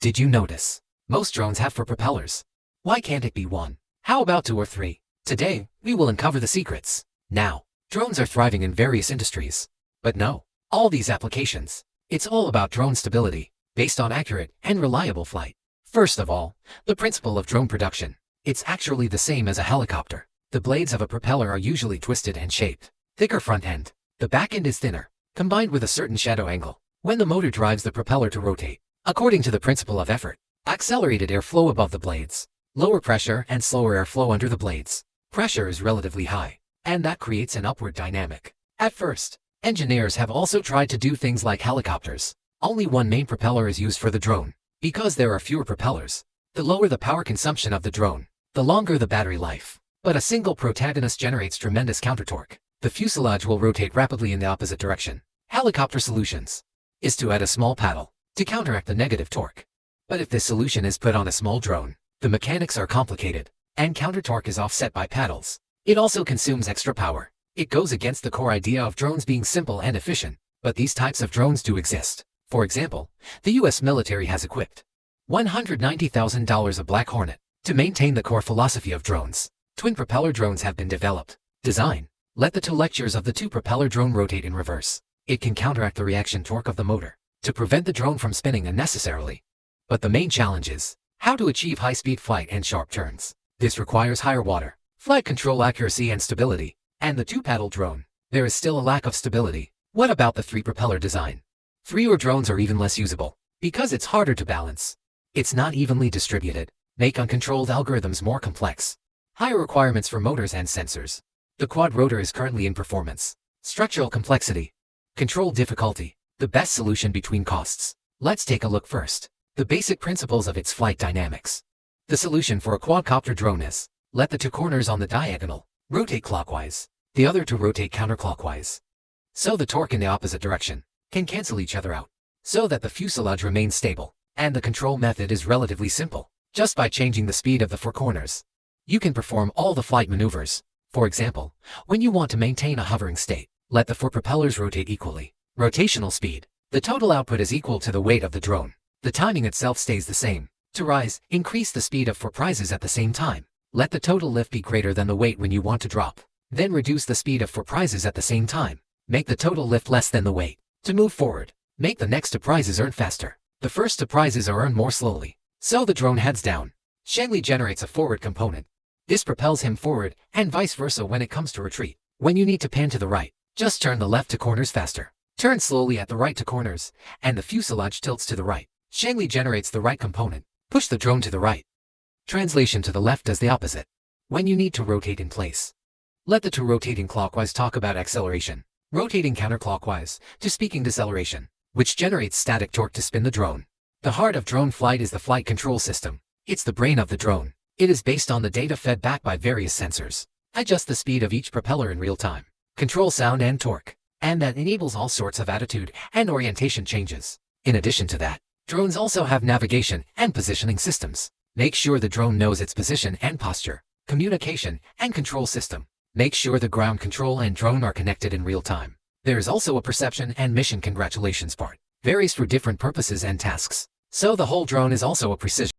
Did you notice? Most drones have 4 propellers. Why can't it be 1? How about 2 or 3? Today, we will uncover the secrets. Now, drones are thriving in various industries. But no, all these applications. It's all about drone stability, based on accurate and reliable flight. First of all, the principle of drone production. It's actually the same as a helicopter. The blades of a propeller are usually twisted and shaped. Thicker front end. The back end is thinner, combined with a certain shadow angle. When the motor drives the propeller to rotate, according to the principle of effort, accelerated airflow above the blades, lower pressure and slower airflow under the blades. Pressure is relatively high, and that creates an upward dynamic. At first, engineers have also tried to do things like helicopters. Only one main propeller is used for the drone. Because there are fewer propellers, the lower the power consumption of the drone, the longer the battery life. But a single protagonist generates tremendous counter-torque. The fuselage will rotate rapidly in the opposite direction. Helicopter solutions is to add a small paddle to counteract the negative torque. But if this solution is put on a small drone, the mechanics are complicated, and counter-torque is offset by paddles. It also consumes extra power. It goes against the core idea of drones being simple and efficient, but these types of drones do exist. For example, the US military has equipped $190,000 of Black Hornet to maintain the core philosophy of drones. Twin propeller drones have been developed. Design. Let the 2 lectures of the 2 propeller drone rotate in reverse. It can counteract the reaction torque of the motor to prevent the drone from spinning unnecessarily. But the main challenge is how to achieve high-speed flight and sharp turns. This requires higher water, flight control accuracy and stability. And the 2-paddle drone, there is still a lack of stability. What about the 3 propeller design? 3 or drones are even less usable because it's harder to balance. It's not evenly distributed. Make uncontrolled algorithms more complex. Higher requirements for motors and sensors. The quad rotor is currently in performance. Structural complexity. Control difficulty. The best solution between costs. Let's take a look first. The basic principles of its flight dynamics. The solution for a quadcopter drone is, let the 2 corners on the diagonal rotate clockwise, the other to rotate counterclockwise. So the torque in the opposite direction can cancel each other out, so that the fuselage remains stable. And the control method is relatively simple. Just by changing the speed of the 4 corners, you can perform all the flight maneuvers. For example, when you want to maintain a hovering state, let the 4 propellers rotate equally. Rotational speed. The total output is equal to the weight of the drone. The timing itself stays the same. To rise, increase the speed of 4 prizes at the same time. Let the total lift be greater than the weight when you want to drop. Then reduce the speed of 4 prizes at the same time. Make the total lift less than the weight. To move forward, make the next 2 prizes earn faster. The first 2 prizes are earned more slowly. So the drone heads down. Shanley generates a forward component. This propels him forward, and vice versa when it comes to retreat. When you need to pan to the right, just turn the left 2 corners faster. Turn slowly at the right 2 corners, and the fuselage tilts to the right. Shanley generates the right component. Push the drone to the right. Translation to the left does the opposite. When you need to rotate in place, let the 2 rotating clockwise talk about acceleration. Rotating counterclockwise to speaking deceleration, which generates static torque to spin the drone. The heart of drone flight is the flight control system. It's the brain of the drone. It is based on the data fed back by various sensors. Adjust the speed of each propeller in real time. Control sound and torque. And that enables all sorts of attitude and orientation changes. In addition to that, drones also have navigation and positioning systems. Make sure the drone knows its position and posture, communication and control system. Make sure the ground control and drone are connected in real time. There is also a perception and mission congratulations part. Varies for different purposes and tasks. So the whole drone is also a precision.